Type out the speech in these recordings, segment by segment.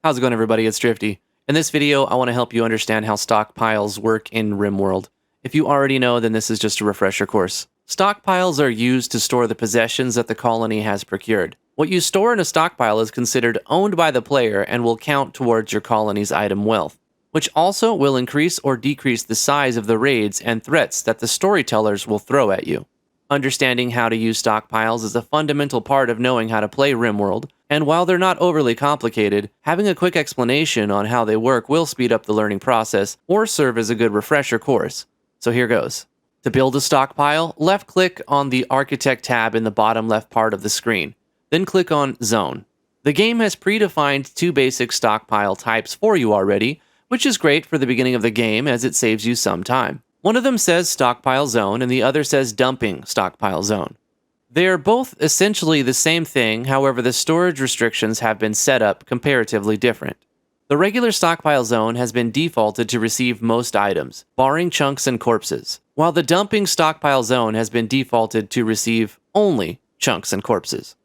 How's it going, everybody? It's Drifty. In this video, I want to help you understand how stockpiles work in RimWorld. If you already know, then this is just a refresher course. Stockpiles are used to store the possessions that the colony has procured. What you store in a stockpile is considered owned by the player and will count towards your colony's item wealth, which also will increase or decrease the size of the raids and threats that the storytellers will throw at you. Understanding how to use stockpiles is a fundamental part of knowing how to play RimWorld, and while they're not overly complicated, having a quick explanation on how they work will speed up the learning process or serve as a good refresher course. So here goes. To build a stockpile, left-click on the Architect tab in the bottom left part of the screen. Then click on Zone. The game has predefined two basic stockpile types for you already, which is great for the beginning of the game as it saves you some time. One of them says Stockpile Zone and the other says Dumping Stockpile Zone. They are both essentially the same thing, however the storage restrictions have been set up comparatively different. The regular stockpile zone has been defaulted to receive most items, barring chunks and corpses, while the dumping stockpile zone has been defaulted to receive only chunks and corpses.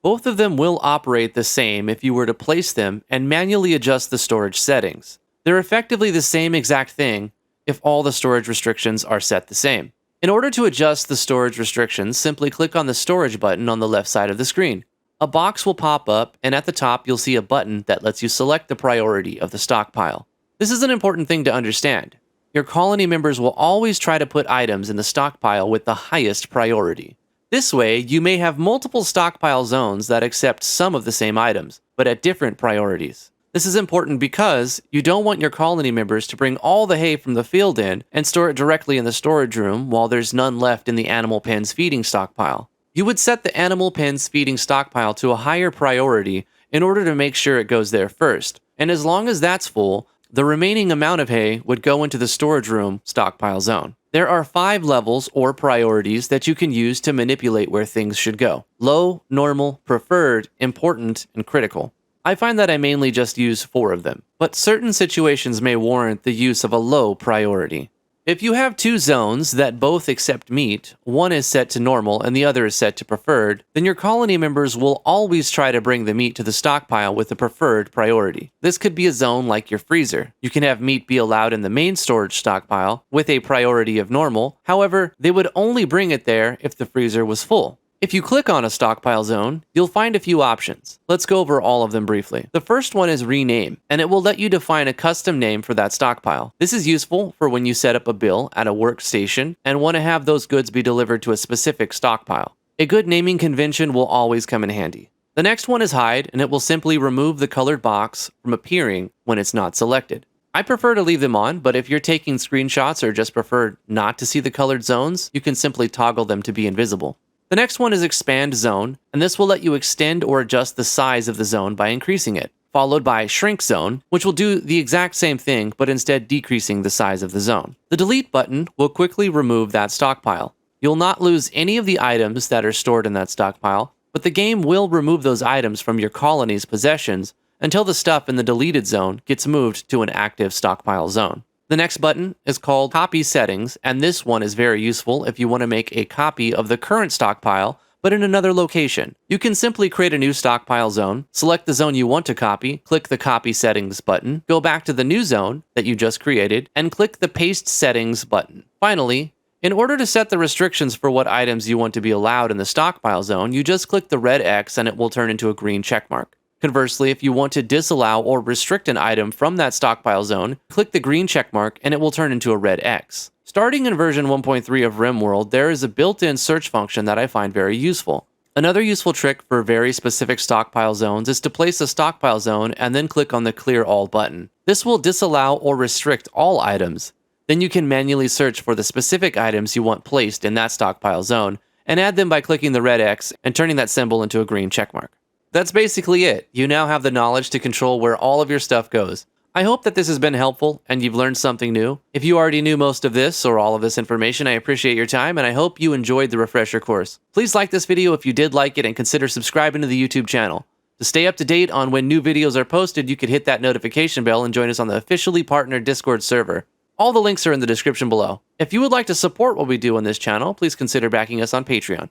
Both of them will operate the same if you were to place them and manually adjust the storage settings. They're effectively the same exact thing if all the storage restrictions are set the same. In order to adjust the storage restrictions, simply click on the storage button on the left side of the screen. A box will pop up, and at the top you'll see a button that lets you select the priority of the stockpile. This is an important thing to understand. Your colony members will always try to put items in the stockpile with the highest priority. This way, you may have multiple stockpile zones that accept some of the same items, but at different priorities. This is important because you don't want your colony members to bring all the hay from the field in and store it directly in the storage room while there's none left in the animal pen's feeding stockpile. You would set the animal pen's feeding stockpile to a higher priority in order to make sure it goes there first, and as long as that's full, the remaining amount of hay would go into the storage room stockpile zone. There are 5 levels or priorities that you can use to manipulate where things should go: low, normal, preferred, important, and critical. I find that I mainly just use 4 of them, but certain situations may warrant the use of a low priority. If you have 2 zones that both accept meat, one is set to normal and the other is set to preferred, then your colony members will always try to bring the meat to the stockpile with the preferred priority. This could be a zone like your freezer. You can have meat be allowed in the main storage stockpile with a priority of normal, however, they would only bring it there if the freezer was full. If you click on a stockpile zone, you'll find a few options. Let's go over all of them briefly. The first one is Rename, and it will let you define a custom name for that stockpile. This is useful for when you set up a bill at a workstation and want to have those goods be delivered to a specific stockpile. A good naming convention will always come in handy. The next one is Hide, and it will simply remove the colored box from appearing when it's not selected. I prefer to leave them on, but if you're taking screenshots or just prefer not to see the colored zones, you can simply toggle them to be invisible. The next one is Expand Zone, and this will let you extend or adjust the size of the zone by increasing it, followed by Shrink Zone, which will do the exact same thing but instead decreasing the size of the zone. The Delete button will quickly remove that stockpile. You'll not lose any of the items that are stored in that stockpile, but the game will remove those items from your colony's possessions until the stuff in the deleted zone gets moved to an active stockpile zone. The next button is called Copy Settings, and this one is very useful if you want to make a copy of the current stockpile, but in another location. You can simply create a new stockpile zone, select the zone you want to copy, click the Copy Settings button, go back to the new zone that you just created, and click the Paste Settings button. Finally, in order to set the restrictions for what items you want to be allowed in the stockpile zone, you just click the red X and it will turn into a green checkmark. Conversely, if you want to disallow or restrict an item from that stockpile zone, click the green checkmark and it will turn into a red X. Starting in version 1.3 of RimWorld, there is a built-in search function that I find very useful. Another useful trick for very specific stockpile zones is to place a stockpile zone and then click on the Clear All button. This will disallow or restrict all items. Then you can manually search for the specific items you want placed in that stockpile zone and add them by clicking the red X and turning that symbol into a green checkmark. That's basically it. You now have the knowledge to control where all of your stuff goes. I hope that this has been helpful and you've learned something new. If you already knew most of this or all of this information, I appreciate your time and I hope you enjoyed the refresher course. Please like this video if you did like it and consider subscribing to the YouTube channel. To stay up to date on when new videos are posted, you could hit that notification bell and join us on the officially partnered Discord server. All the links are in the description below. If you would like to support what we do on this channel, please consider backing us on Patreon.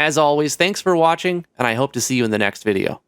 As always, thanks for watching, and I hope to see you in the next video.